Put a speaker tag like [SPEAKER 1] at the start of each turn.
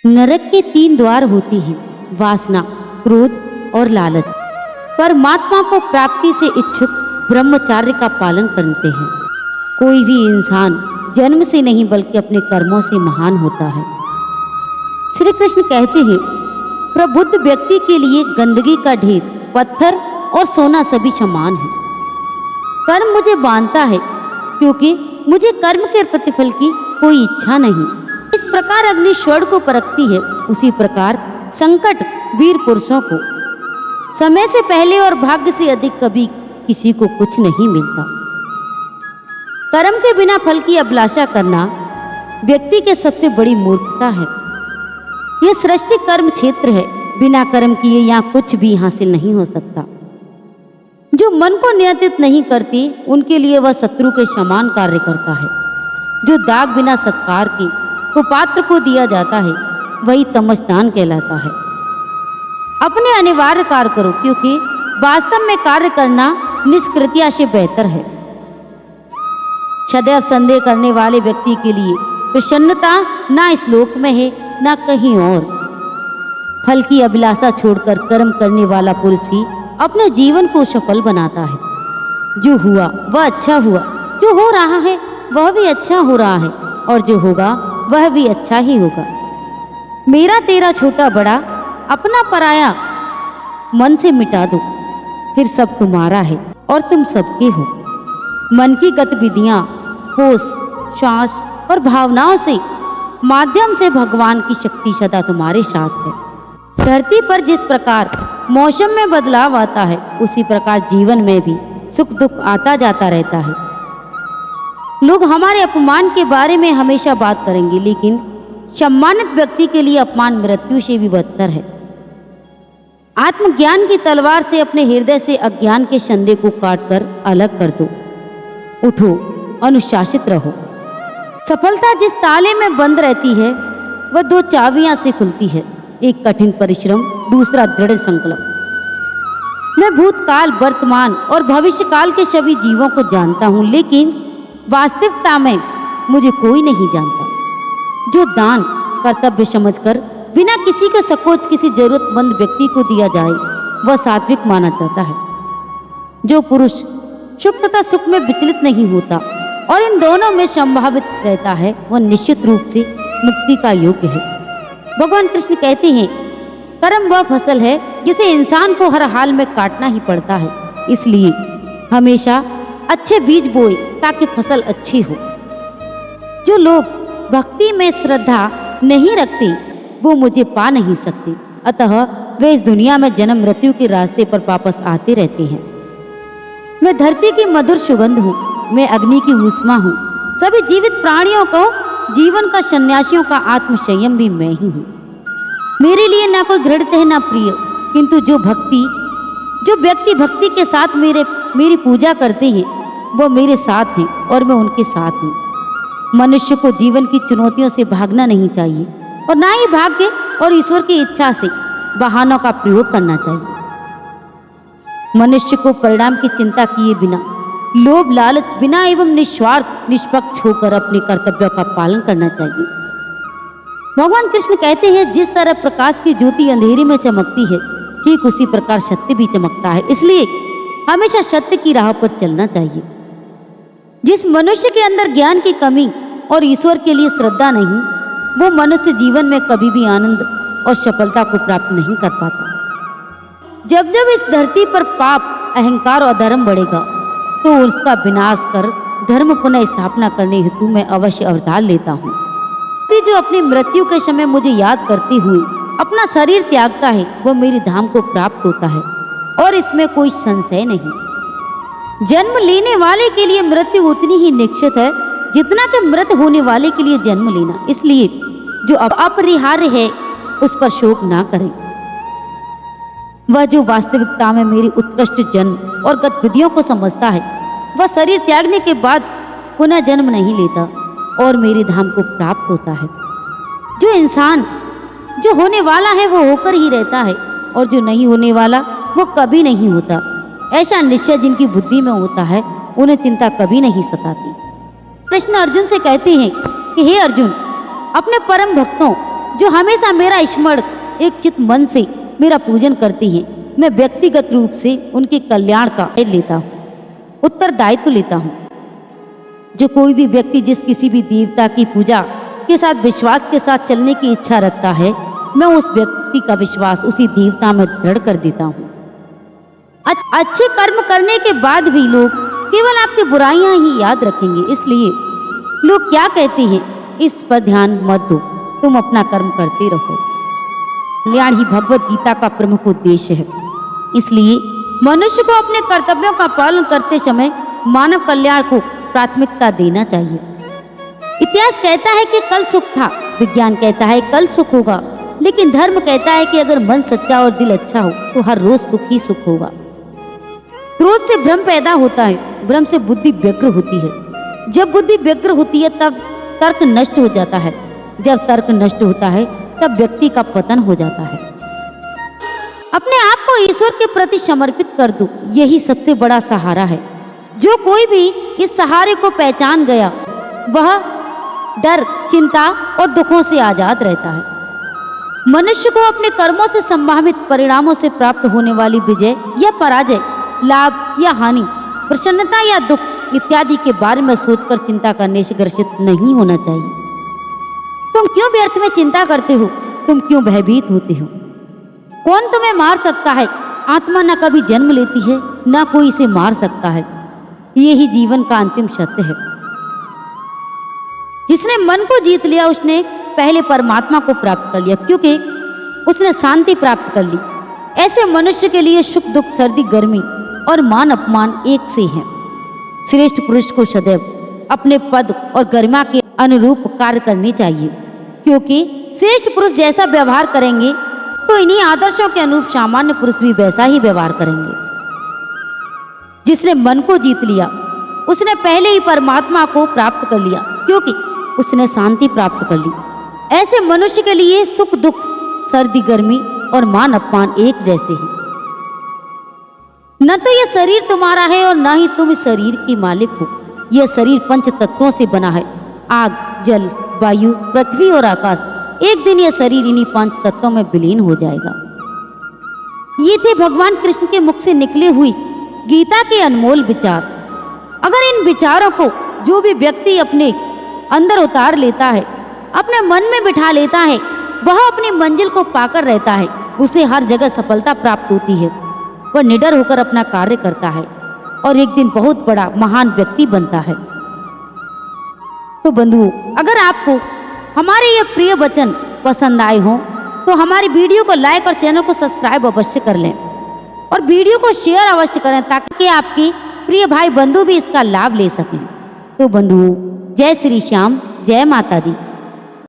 [SPEAKER 1] नरक के 3 द्वार होते हैं, वासना, क्रोध और लालच। परमात्मा को प्राप्ति से इच्छुक ब्रह्मचार्य का पालन करते हैं। कोई भी इंसान जन्म से नहीं बल्कि अपने कर्मों से महान होता है। श्री कृष्ण कहते हैं, प्रबुद्ध व्यक्ति के लिए गंदगी का ढेर, पत्थर और सोना सभी समान है। कर्म मुझे बांधता है क्योंकि मुझे कर्म के प्रतिफल की कोई इच्छा नहीं। इस प्रकार अग्नि स्वर्ण को परखती है, उसी प्रकार संकट वीर पुरुषों को। समय से पहले और भाग्य से अधिक कभी किसी को कुछ नहीं मिलता। कर्म के बिना फल की अभिलाषा करना व्यक्ति के सबसे बड़ी मूर्खता है। यह सृष्टि कर्म क्षेत्र है, बिना कर्म किए यहाँ कुछ भी हासिल नहीं हो सकता। जो मन को नियंत्रित नहीं करती उनके लिए वह शत्रु के समान कार्य करता है। जो दाग बिना सत्कार के कुपात्र को दिया जाता है वही तमस्दान कहलाता है। अपने अनिवार्य कार्य करो, क्योंकि वास्तव में कार्य करना निष्कृत्या से बेहतर है। सदैव संदेह करने वाले व्यक्ति के लिए प्रसन्नता ना इस लोक में है ना कहीं और। फल की अभिलाषा छोड़कर कर्म करने वाला पुरुष ही अपने जीवन को सफल बनाता है। जो हुआ वह अच्छा हुआ, जो हो रहा है वह भी अच्छा हो रहा है, और जो होगा वह भी अच्छा ही होगा। मेरा तेरा छोटा बड़ा अपना पराया मन से मिटा दो, फिर सब तुम्हारा है और तुम सबके हो। मन की गतिविधियां, होश, श्वास और भावनाओं से माध्यम से भगवान की शक्ति सदा तुम्हारे साथ है। धरती पर जिस प्रकार मौसम में बदलाव आता है, उसी प्रकार जीवन में भी सुख दुख आता जाता रहता है। लोग हमारे अपमान के बारे में हमेशा बात करेंगे, लेकिन सम्मानित व्यक्ति के लिए अपमान मृत्यु से भी बदतर है। आत्मज्ञान की तलवार से अपने हृदय से अज्ञान के संदेह को काटकर अलग कर दो। उठो, अनुशासित रहो। सफलता जिस ताले में बंद रहती है वह 2 चाबियां से खुलती है, एक कठिन परिश्रम, दूसरा दृढ़ संकल्प। मैं भूतकाल, वर्तमान और भविष्य काल के सभी जीवों को जानता हूँ, लेकिन वास्तविकता में मुझे कोई नहीं जानता। जो दान कर्तव्य समझकर बिना किसी के संकोच किसी जरूरतमंद व्यक्ति को दिया जाए वह सात्विक माना जाता है। जो पुरुष सुख तथा सुख में विचलित नहीं होता और इन दोनों में संभावित रहता है वह निश्चित रूप से मुक्ति का योग्य है। भगवान कृष्ण कहते हैं, कर्म वह फसल है जिसे इंसान को हर हाल में काटना ही पड़ता है। इसलिए हमेशा अच्छे बीज बोए ताकि फसल अच्छी हो। जो लोग भक्ति में श्रद्धा नहीं रखते वो मुझे पा नहीं सकते, अतः वे इस दुनिया में जन्म मृत्यु के रास्ते पर वापस आते रहते हैं। मैं धरती की मधुर सुगंध हूँ, मैं अग्नि की ऊष्मा हूँ। सभी जीवित प्राणियों को जीवन का सन्यासियों का आत्म संयम भी मैं ही हूँ। मेरे लिए ना कोई घृणित है ना प्रिय, किंतु जो व्यक्ति भक्ति के साथ मेरी पूजा करते हैं वो मेरे साथ हैं और मैं उनके साथ हूँ। मनुष्य को जीवन की चुनौतियों से भागना नहीं चाहिए और ना ही भाग्य और ईश्वर की इच्छा से बहानों का प्रयोग करना चाहिए। मनुष्य को परिणाम की चिंता किए बिना, लोभ लालच बिना एवं निस्वार्थ निष्पक्ष होकर अपने कर्तव्यों का पालन करना चाहिए। भगवान कृष्ण कहते हैं, जिस तरह प्रकाश की ज्योति अंधेरे में चमकती है, ठीक उसी प्रकार सत्य भी चमकता है। इसलिए हमेशा सत्य की राह पर चलना चाहिए। जिस मनुष्य के अंदर ज्ञान की कमी और ईश्वर के लिए श्रद्धा नहीं, वो मनुष्य जीवन में कभी भी आनंद और सफलता को प्राप्त नहीं कर पाता। जब जब इस धरती पर पाप, अहंकार और अधर्म बढ़ेगा तो उसका विनाश कर धर्म पुनः स्थापना करने हेतु मैं अवश्य अवतार लेता हूँ। जो अपनी मृत्यु के समय मुझे याद करते हुए अपना शरीर त्यागता है वह मेरी धाम को प्राप्त होता है, और इसमें कोई संशय नहीं। जन्म लेने वाले के लिए मृत्यु उतनी ही निश्चित है जितना कि मृत होने वाले के लिए जन्म लेना। इसलिए जो अपरिहार्य है उस पर शोक ना करें। वह जो वास्तविकता में मेरी उत्कृष्ट जन्म और गतिविधियों को समझता है वह शरीर त्यागने के बाद पुनः जन्म नहीं लेता और मेरी धाम को प्राप्त होता है। जो इंसान जो होने वाला है वो होकर ही रहता है, और जो नहीं होने वाला वो कभी नहीं होता। ऐसा निश्चय जिनकी बुद्धि में होता है उन्हें चिंता कभी नहीं सताती। कृष्ण अर्जुन से कहते हैं कि हे अर्जुन, अपने परम भक्तों जो हमेशा मेरा स्मरण एक चित मन से मेरा पूजन करती हैं, मैं व्यक्तिगत रूप से उनके कल्याण का लेता हूँ, उत्तरदायित्व लेता हूँ। जो कोई भी व्यक्ति जिस किसी भी देवता की पूजा के साथ विश्वास के साथ चलने की इच्छा रखता है, मैं उस व्यक्ति का विश्वास उसी देवता में दृढ़ कर देता हूँ। अच्छे कर्म करने के बाद भी लोग केवल आपकी बुराइयां ही याद रखेंगे, इसलिए लोग क्या कहते हैं इस पर ध्यान मत दो, तुम अपना कर्म करते रहो। कल्याण ही भगवत गीता का प्रमुख उद्देश्य है, इसलिए मनुष्य को अपने कर्तव्यों का पालन करते समय मानव कल्याण को प्राथमिकता देना चाहिए। इतिहास कहता है कि कल सुख था, विज्ञान कहता है कल सुख होगा, लेकिन धर्म कहता है कि अगर मन सच्चा और दिल अच्छा हो तो हर रोज सुख ही सुख होगा। क्रोध से भ्रम पैदा होता है, भ्रम से बुद्धि व्यग्र होती है। जब बुद्धि व्यग्र होती है तब तर्क नष्ट हो जाता है, जब तर्क नष्ट होता है तब व्यक्ति का पतन हो जाता है। अपने आप को ईश्वर के प्रति समर्पित कर दो, यही सबसे बड़ा सहारा है। जो कोई भी इस सहारे को पहचान गया वह डर, चिंता और दुखों से आजाद रहता है। मनुष्य को अपने कर्मों से संभावित परिणामों से प्राप्त होने वाली विजय या पराजय, लाभ या हानि, प्रसन्नता या दुख इत्यादि के बारे में सोचकर चिंता करने से ग्रसित नहीं होना चाहिए। तुम क्यों व्यर्थ में चिंता करते हो? तुम क्यों भयभीत होते हो? कौन तुम्हें मार सकता है? आत्मा न कभी जन्म लेती है, न कोई इसे मार सकता है। यही जीवन का अंतिम सत्य है। जिसने मन को जीत लिया उसने पहले परमात्मा को प्राप्त कर लिया, क्योंकि उसने शांति प्राप्त कर ली। ऐसे मनुष्य के लिए सुख दुख, सर्दी गर्मी और मान अपमान एक से हैं। श्रेष्ठ पुरुष को सदैव अपने पद और गरिमा के अनुरूप कार्य करने चाहिए, क्योंकि श्रेष्ठ पुरुष जैसा व्यवहार करेंगे तो इन्हीं आदर्शों के अनुरूप सामान्य पुरुष भी वैसा ही व्यवहार करेंगे। जिसने मन को जीत लिया उसने पहले ही परमात्मा को प्राप्त कर लिया, क्योंकि उसने शांति प्राप्त कर ली। ऐसे मनुष्य के लिए सुख दुख, सर्दी गर्मी और मान अपमान एक जैसे हैं। न तो यह शरीर तुम्हारा है और न ही तुम इस शरीर की मालिक हो। यह शरीर पंच तत्वों से बना है, आग, जल, वायु, पृथ्वी और आकाश। एक दिन यह शरीर इन्हीं पांच तत्वों में विलीन हो जाएगा। ये थे भगवान कृष्ण के मुख से निकले हुई गीता के अनमोल विचार। अगर इन विचारों को जो भी व्यक्ति अपने अंदर उतार लेता है, अपने मन में बिठा लेता है, वह अपनी मंजिल को पाकर रहता है। उसे हर जगह सफलता प्राप्त होती है। वह निडर होकर अपना कार्य करता है और एक दिन बहुत बड़ा महान व्यक्ति बनता है। तो बंधुओं, अगर आपको हमारे ये प्रिय वचन पसंद आए हों तो हमारी वीडियो को लाइक और चैनल को सब्सक्राइब अवश्य कर लें और वीडियो को शेयर अवश्य करें, ताकि आपके प्रिय भाई बंधु भी इसका लाभ ले सकें। तो बंधुओं, जय श्री श्याम, जय माता दी।